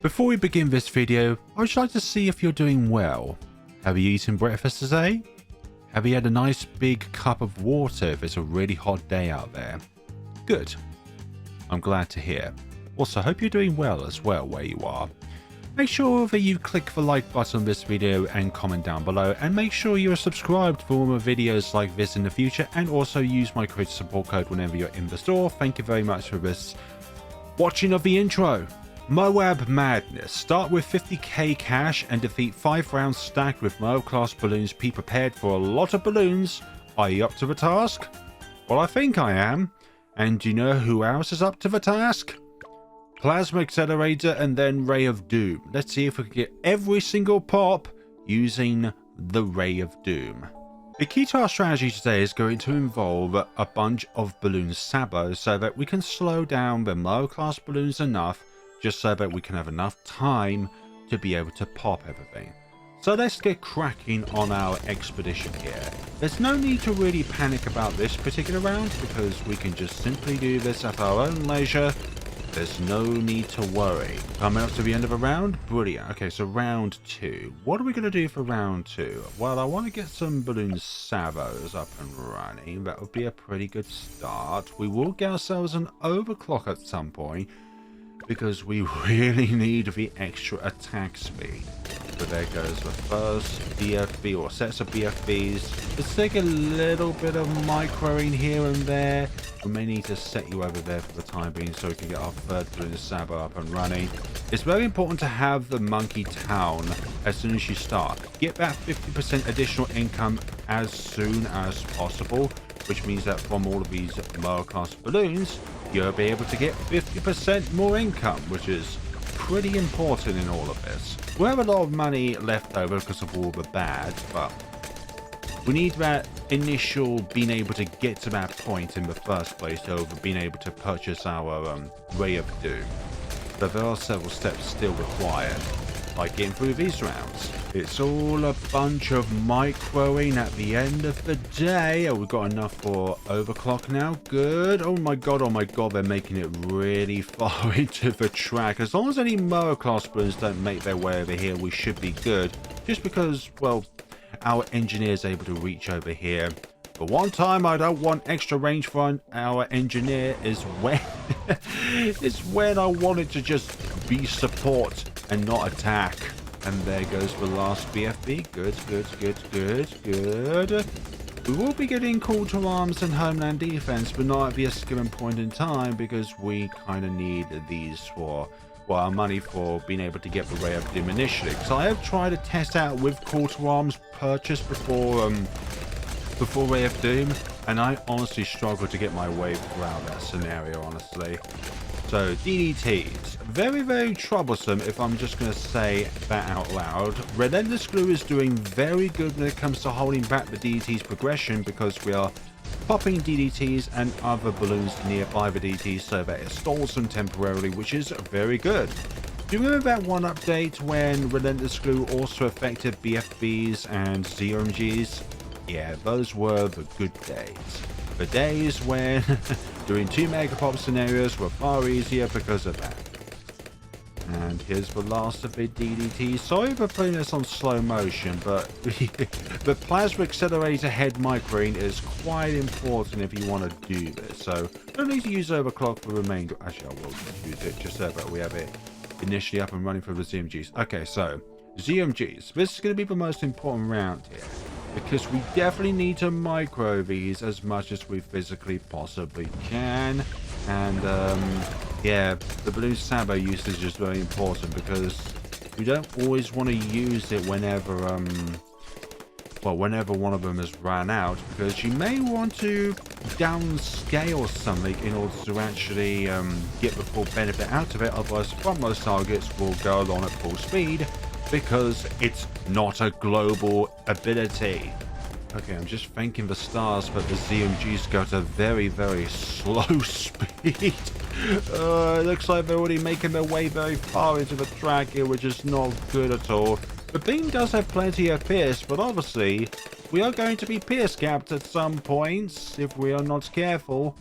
Before we begin this video, I would like to see if you're doing well. Have you eaten breakfast today? Have you had a nice big cup of water if it's a really hot day out there? Good. I'm glad to hear. Also, hope you're doing well as well where you are. Make sure that you click the like button on this video and comment down below, and make sure you're subscribed for more videos like this in the future, and also use my creator support code whenever you're in the store. Thank you very much for this watching of the intro. MOAB Madness. Start with 50k cash and defeat 5 rounds stacked with MOAB class balloons. Be prepared for a lot of balloons. Are you up to the task? Well, I think I am. And do you know who else is up to the task? Plasma Accelerator and then Ray of Doom. Let's see if we can get every single pop using the Ray of Doom. The key to our strategy today is going to involve a bunch of balloon sabos so that we can slow down the MOAB class balloons enough, just so that we can have enough time to be able to pop everything. So let's get cracking on our expedition here. There's no need to really panic about this particular round because we can just simply do this at our own leisure. There's no need to worry. Coming up to the end of a round? Brilliant. Okay, so round 2. What are we going to do for round 2? Well, I want to get some balloon salvos up and running. That would be a pretty good start. We will get ourselves an overclock at some point because we really need the extra attack speed. So there goes the first BFB or sets of BFBs. Let's take a little bit of microing here and there. We may need to set you over there for the time being so we can get our third balloon sabo up and running. It's very important to have the monkey town as soon as you start. Get that 50% additional income as soon as possible, which means that from all of these MOAB class balloons, you'll be able to get 50% more income, which is pretty important in all of this. We have a lot of money left over because of all the bad, but we need that initial being able to get to that point in the first place over being able to purchase our Ray of Doom. But there are several steps still required, like getting through these rounds. It's all a bunch of microing at the end of the day. Oh, we've got enough for overclock now. Good. Oh my god, they're making it really far into the track. As long as any MOAB class balloons don't make their way over here, we should be good. Just because, well, our engineer is able to reach over here. But one time I don't want extra range for our engineer is when it's when I want it to just be support and not attack. And there goes the last BFB. Good. We will be getting call to arms and homeland defense, but not at this given point in time because we kind of need these for, well, our money for being able to get the Ray of Doom initially. So I have tried to test out with call to arms purchase before Ray of Doom, and I honestly struggle to get my way throughout that scenario, honestly. So DDTs, very, very troublesome if I'm just going to say that out loud. Relentless Glue is doing very good when it comes to holding back the DDT's progression because we are popping DDTs and other balloons nearby the DDTs so that it stalls them temporarily, which is very good. Do you remember that one update when Relentless Glue also affected BFBs and ZOMGs? Yeah, those were the good days. The days when doing 2 megapop scenarios were far easier because of that. And here's the last of the DDT. Sorry for putting this on slow motion, but the Plasma Accelerator head microing is quite important if you want to do this. So don't need to use overclock for the remainder. Actually, I will use it just so that we have it initially up and running for the ZMGs. Okay, so ZMGs. This is going to be the most important round here, because we definitely need to micro these as much as we physically possibly can. And yeah, the balloon sabo usage is very important because we don't always want to use it whenever whenever one of them has run out, because you may want to downscale something in order to actually get the full benefit out of it. Otherwise, frontmost targets will go along at full speed because it's not a global ability. Okay, I'm just thanking the stars that the ZMGs go at a very, very slow speed. It looks like they're already making their way very far into the track here, which is not good at all. The beam does have plenty of pierce, but obviously we are going to be pierce capped at some points if we are not careful,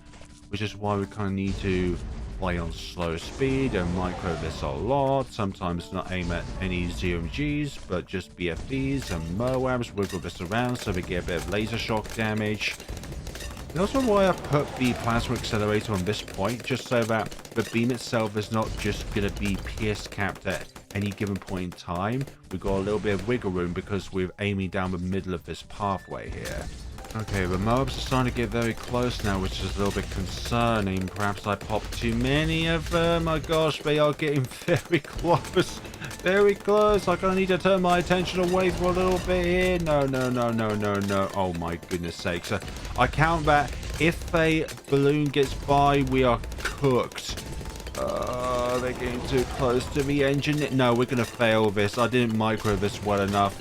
which is why we kind of need to play on slow speed and micro this a lot. Sometimes not aim at any ZMGs, but just BFBs and MOABs. Wiggle this around so we get a bit of laser shock damage. That's also why I put the plasma accelerator on this point, just so that the beam itself is not just going to be pierce capped at any given point in time. We've got a little bit of wiggle room because we're aiming down the middle of this pathway here. Okay, the MOABs are starting to get very close now, which is a little bit concerning. Perhaps I popped too many of them. My gosh, they are getting very close. Very close. I'm gonna need to turn my attention away for a little bit here. No. Oh my goodness sakes. I count that if a balloon gets by, we are cooked. They're getting too close to the engine. No, we're gonna fail this. I didn't micro this well enough.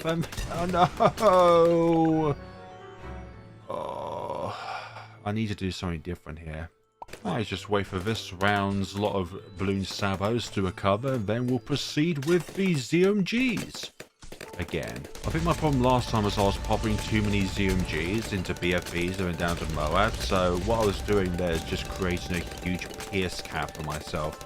And oh no. Oh, I need to do something different here. I just wait for this round's lot of balloon sabos to recover, and then we'll proceed with the ZMGs. Again, I think my problem last time was I was popping too many ZMGs into BFBs and then down to MOAB, so what I was doing there is just creating a huge pierce cap for myself,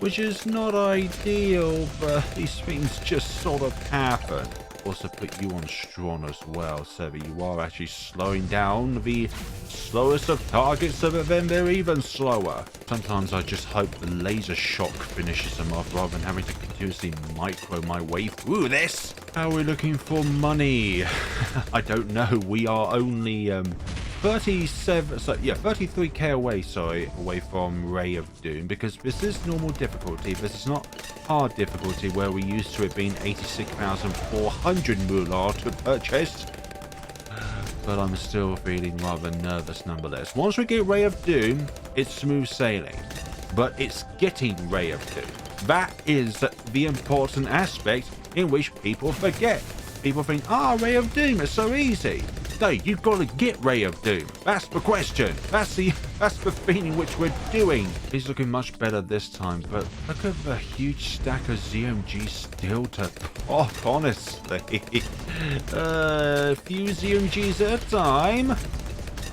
which is not ideal, but these things just sort of happen. Also put you on strong as well, so that you are actually slowing down the slowest of targets, so that then they're even slower. Sometimes I just hope the laser shock finishes them off rather than having to continuously micro my way through this. How are we looking for money? I don't know. We are only 33k away from Ray of Doom, because this is normal difficulty. This is not hard difficulty where we're used to it being 86,400 moolah to purchase. But I'm still feeling rather nervous nonetheless. Once we get Ray of Doom, it's smooth sailing. But it's getting Ray of Doom. That is the important aspect in which people forget. People think, Ray of Doom is so easy. No, you've got to get Ray of Doom. That's the question. That's the thing in which we're doing. He's looking much better this time, but look at the huge stack of ZMG still to pop, honestly. A few ZMGs at a time.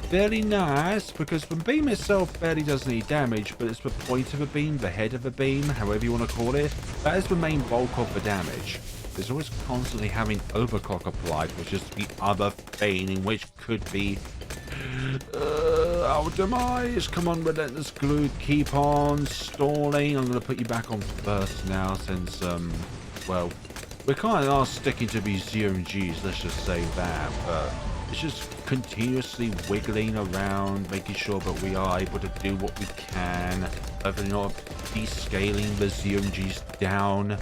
Very nice, because the beam itself barely does any damage, but it's the point of the beam, the head of the beam, however you want to call it. That is the main bulk of the damage. There's always constantly having overclock applied, which is the other thing in which could be our demise. Come on, relentless glue, keep on stalling. I'm going to put you back on first now, since well, we kind of are sticking to these ZMGs, let's just say that, but it's just continuously wiggling around, making sure that we are able to do what we can, hopefully not descaling the ZMGs down.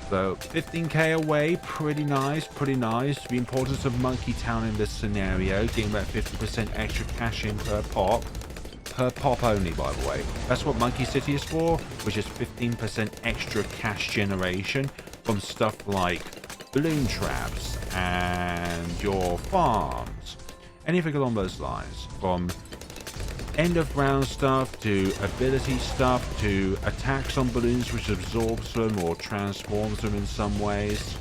So 15k away, pretty nice, pretty nice. The importance of Monkey Town in this scenario, getting about 50% extra cash in per pop. Per pop only, by the way. That's what Monkey City is for, which is 15% extra cash generation from stuff like balloon traps and your farms. Anything along those lines, from end of round stuff to ability stuff to attacks on balloons which absorbs them or transforms them in some ways.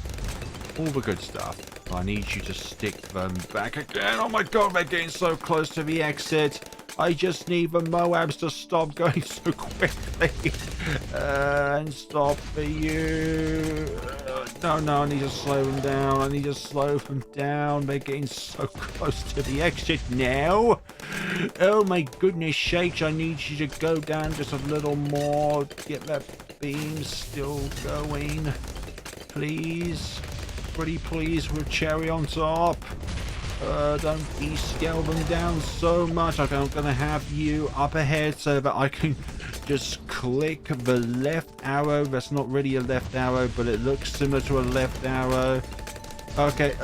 All the good stuff. I need you to stick them back again. Oh my god, they're getting so close to the exit. I just need the MOABs to stop going so quickly. And stop for you. No, I need to slow them down. They're getting so close to the exit now. Oh my goodness sakes, I need you to go down just a little more. Get that beam still going. Please. Pretty please, with cherry on top. Don't descale them down so much. I'm going to have you up ahead so that I can just click the left arrow. That's not really a left arrow, but it looks similar to a left arrow. Okay,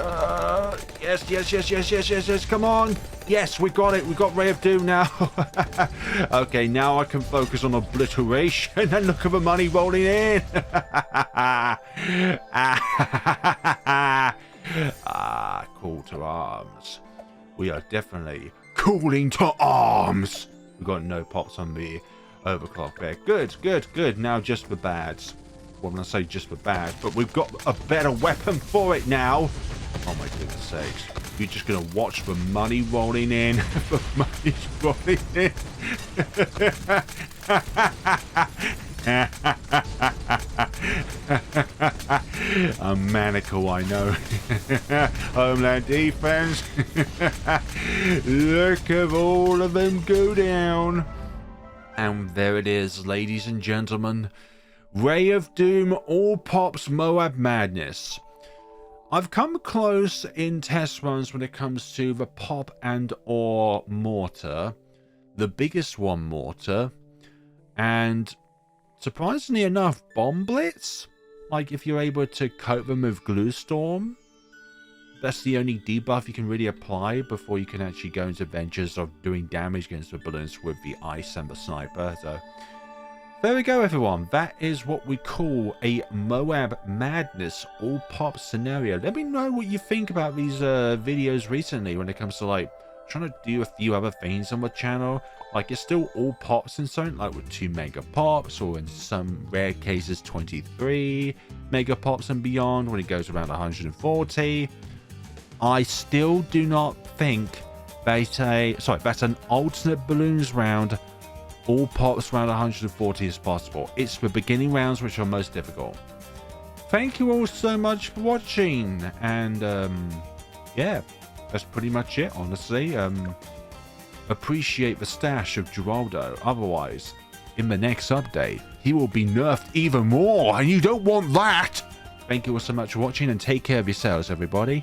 yes, come on. Yes, we got it. We got Ray of Doom now. Okay, now I can focus on obliteration and look at the money rolling in. Call to arms. We are definitely calling to arms. We've got no pops on the overclock there. Good. Now just the bads. Well, when I say just the bads, but we've got a better weapon for it now. Oh my goodness sakes. you're just going to watch the money rolling in. The money's rolling in. I'm maniacal, I know. Homeland defense. Look at all of them go down. And there it is, ladies and gentlemen. Ray of Doom All Pops MOAB Madness. I've come close in test runs when it comes to the pop and or mortar. The biggest one, mortar. And surprisingly enough, bomb blitz. Like if you're able to coat them with glue storm. That's the only debuff you can really apply before you can actually go into ventures of doing damage against the balloons with the ice and the sniper. So there we go, everyone. That is what we call a MOAB Madness all pop scenario. Let me know what you think about these videos recently when it comes to like trying to do a few other things on the channel. Like it's still all pops and something, like with 2 mega pops, or in some rare cases 23 mega pops and beyond when it goes around 140. I still do not think that's an alternate balloons round, all pops around 140 is possible. It's the beginning rounds which are most difficult. Thank you all so much for watching, and yeah, that's pretty much it, honestly. Appreciate the stash of Geraldo, otherwise, in the next update, he will be nerfed even more, and you don't want that! Thank you all so much for watching, and take care of yourselves, everybody.